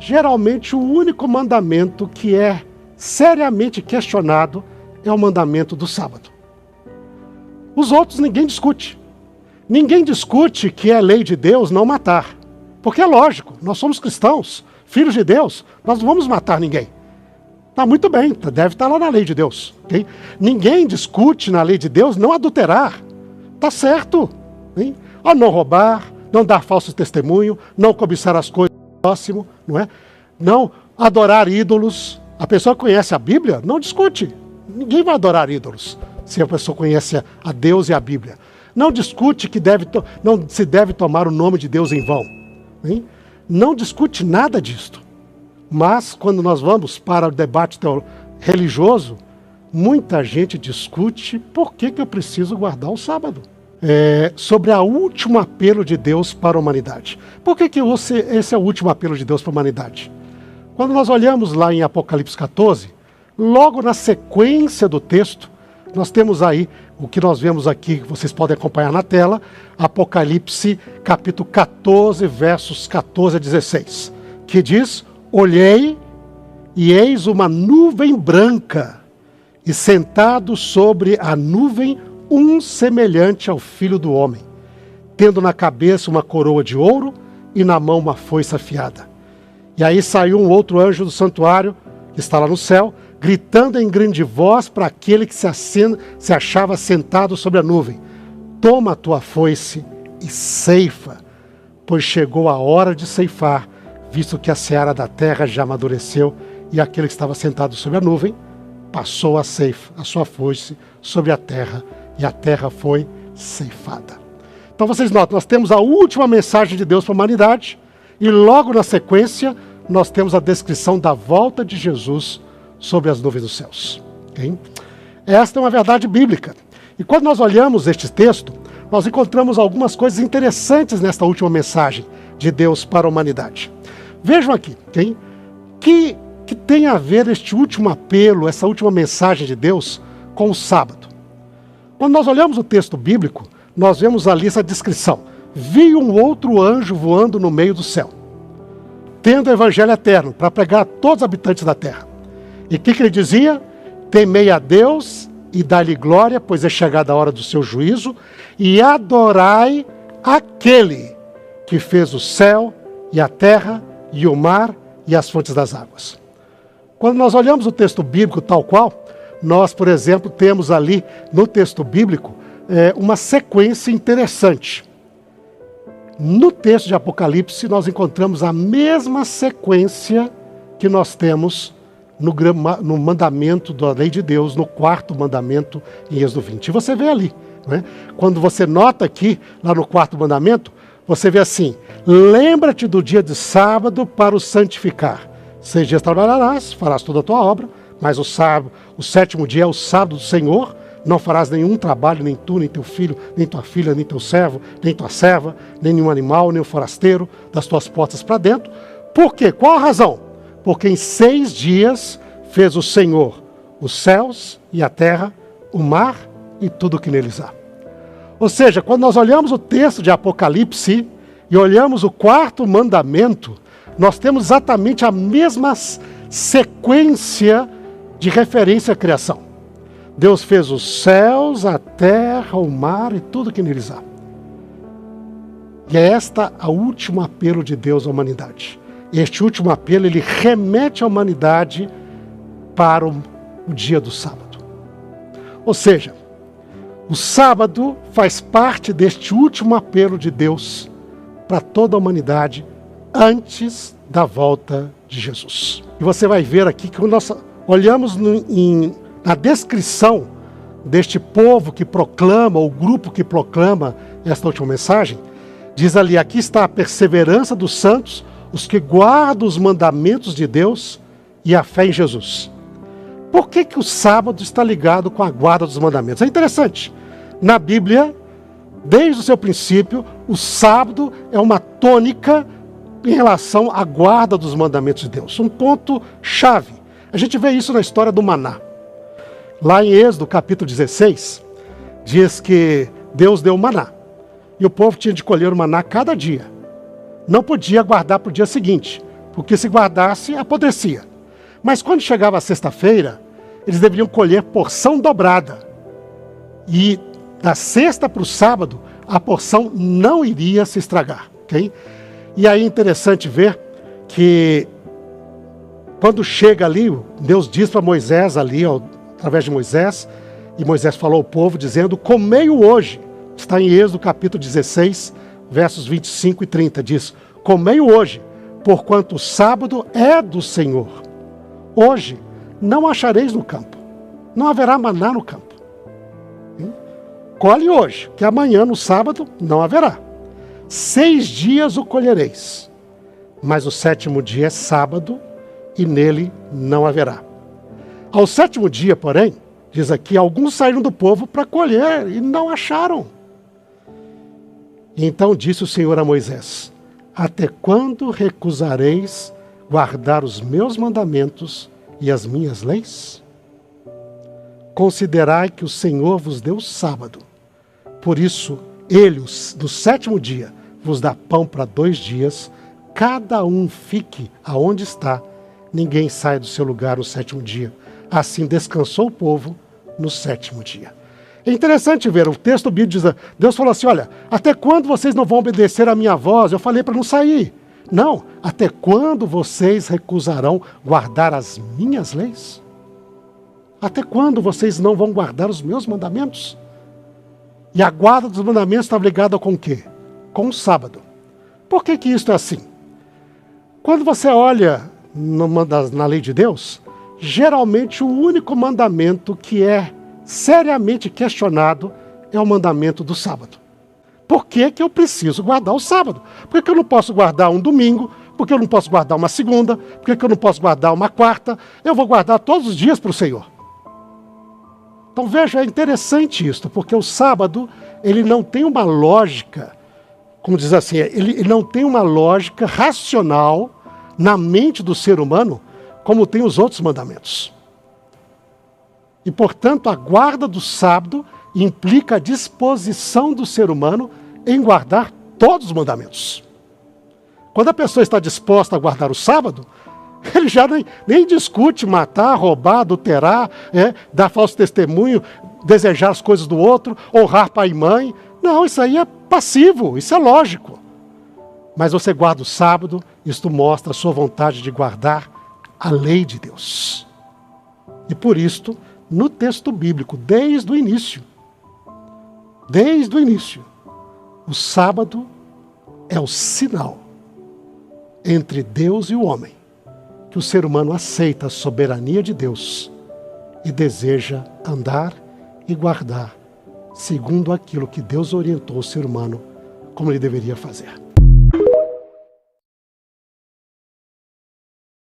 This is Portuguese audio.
geralmente o único mandamento que é seriamente questionado é o mandamento do sábado. Os outros ninguém discute. Ninguém discute que é lei de Deus não matar. Porque é lógico, nós somos cristãos, filhos de Deus, nós não vamos matar ninguém. Está muito bem, deve estar lá na lei de Deus. Okay? Ninguém discute na lei de Deus não adulterar. Está certo. Hein? Ou não roubar, não dar falso testemunho, não cobiçar as coisas do próximo, não é? Não adorar ídolos. A pessoa que conhece a Bíblia não discute. Ninguém vai adorar ídolos se a pessoa conhece a Deus e a Bíblia. Não discute que não se deve tomar o nome de Deus em vão. Hein? Não discute nada disto. Mas, quando nós vamos para o debate religioso, muita gente discute por que eu preciso guardar o sábado. Sobre o último apelo de Deus para a humanidade. Por que esse é o último apelo de Deus para a humanidade? Quando nós olhamos lá em Apocalipse 14, logo na sequência do texto, nós temos aí o que nós vemos aqui, que vocês podem acompanhar na tela, Apocalipse capítulo 14, versos 14 a 16, que diz: olhei e eis uma nuvem branca, e sentado sobre a nuvem um semelhante ao Filho do Homem, tendo na cabeça uma coroa de ouro e na mão uma foice afiada. E aí saiu um outro anjo do santuário, que está lá no céu, gritando em grande voz para aquele que se achava sentado sobre a nuvem: toma a tua foice e ceifa, pois chegou a hora de ceifar, visto que a seara da terra já amadureceu. E aquele que estava sentado sobre a nuvem passou a sua foice sobre a terra, e a terra foi ceifada. Então vocês notam, nós temos a última mensagem de Deus para a humanidade, e logo na sequência nós temos a descrição da volta de Jesus sobre as nuvens dos céus. Okay? Esta é uma verdade bíblica. E quando nós olhamos este texto, nós encontramos algumas coisas interessantes nesta última mensagem de Deus para a humanidade. Vejam aqui, okay? que tem a ver este último apelo, essa última mensagem de Deus com o sábado. Quando nós olhamos o texto bíblico, nós vemos ali essa descrição: vi um outro anjo voando no meio do céu, tendo o evangelho eterno para pregar a todos os habitantes da terra. E o que ele dizia? Temei a Deus e dai-lhe glória, pois é chegada a hora do seu juízo, e adorai aquele que fez o céu e a terra e o mar e as fontes das águas. Quando nós olhamos o texto bíblico tal qual, nós, por exemplo, temos ali no texto bíblico uma sequência interessante. No texto de Apocalipse, nós encontramos a mesma sequência que nós temos no mandamento da lei de Deus, no quarto mandamento em Êxodo 20. E você vê ali, né? Quando você nota aqui, lá no quarto mandamento, você vê assim: lembra-te do dia de sábado para o santificar. 6 dias trabalharás, farás toda a tua obra, mas o sétimo dia é o sábado do Senhor. Não farás nenhum trabalho, nem tu, nem teu filho, nem tua filha, nem teu servo, nem tua serva, nem nenhum animal, nem o forasteiro, das tuas portas para dentro. Por quê? Qual a razão? Porque em 6 dias fez o Senhor os céus e a terra, o mar e tudo o que neles há. Ou seja, quando nós olhamos o texto de Apocalipse e olhamos o quarto mandamento, nós temos exatamente a mesma sequência de referência à criação. Deus fez os céus, a terra, o mar e tudo o que neles há. E é esta o último apelo de Deus à humanidade. Este último apelo, ele remete a humanidade para o dia do sábado. Ou seja, o sábado faz parte deste último apelo de Deus para toda a humanidade antes da volta de Jesus. E você vai ver aqui que quando nós olhamos na descrição deste povo que proclama, o grupo que proclama esta última mensagem, diz ali: aqui está a perseverança dos santos, os que guardam os mandamentos de Deus e a fé em Jesus. Por que o sábado está ligado com a guarda dos mandamentos? É interessante. Na Bíblia, desde o seu princípio, o sábado é uma tônica em relação à guarda dos mandamentos de Deus. Um ponto-chave. A gente vê isso na história do maná. Lá em Êxodo, capítulo 16, diz que Deus deu o maná. E o povo tinha de colher o maná cada dia. Não podia guardar para o dia seguinte, porque se guardasse, apodrecia. Mas quando chegava a sexta-feira, eles deveriam colher porção dobrada. E da sexta para o sábado, a porção não iria se estragar. Okay? E aí é interessante ver que quando chega ali, Deus diz para Moisés ali, através de Moisés, e Moisés falou ao povo dizendo, comei-o hoje. Está em Êxodo capítulo 16, versos 25 e 30, diz, comei-o hoje, porquanto o sábado é do Senhor. Hoje não achareis no campo, não haverá maná no campo. Colhe hoje, que amanhã no sábado não haverá. 6 dias o colhereis, mas o 7º dia é sábado e nele não haverá. Ao 7º dia, porém, diz aqui, alguns saíram do povo para colher e não acharam. E então disse o Senhor a Moisés, até quando recusareis guardar os meus mandamentos e as minhas leis? Considerai que o Senhor vos deu sábado. Por isso, ele, no 7º dia, vos dá pão para 2 dias, cada um fique aonde está, ninguém sai do seu lugar no 7º dia. Assim descansou o povo no 7º dia. É interessante ver, o texto bíblico diz, Deus falou assim, olha, até quando vocês não vão obedecer a minha voz? Eu falei para não sair. Não, até quando vocês recusarão guardar as minhas leis? Até quando vocês não vão guardar os meus mandamentos? E a guarda dos mandamentos está ligada com o quê? Com o sábado. Por que isso é assim? Quando você olha na lei de Deus, geralmente o único mandamento que é seriamente questionado é o mandamento do sábado. Por que eu preciso guardar o sábado? Por que eu não posso guardar um domingo? Por que eu não posso guardar uma segunda? Por que eu não posso guardar uma quarta? Eu vou guardar todos os dias para o Senhor. Então veja, é interessante isso, porque o sábado, ele não tem uma lógica, como diz assim, ele não tem uma lógica racional na mente do ser humano, como tem os outros mandamentos. E, portanto, a guarda do sábado implica a disposição do ser humano em guardar todos os mandamentos. Quando a pessoa está disposta a guardar o sábado, ele já nem discute matar, roubar, adulterar, dar falso testemunho, desejar as coisas do outro, honrar pai e mãe. Não, isso aí é passivo, isso é lógico. Mas você guarda o sábado, isto mostra a sua vontade de guardar a lei de Deus. E por isto, no texto bíblico, desde o início, o sábado é o sinal entre Deus e o homem, que o ser humano aceita a soberania de Deus e deseja andar e guardar segundo aquilo que Deus orientou o ser humano como ele deveria fazer.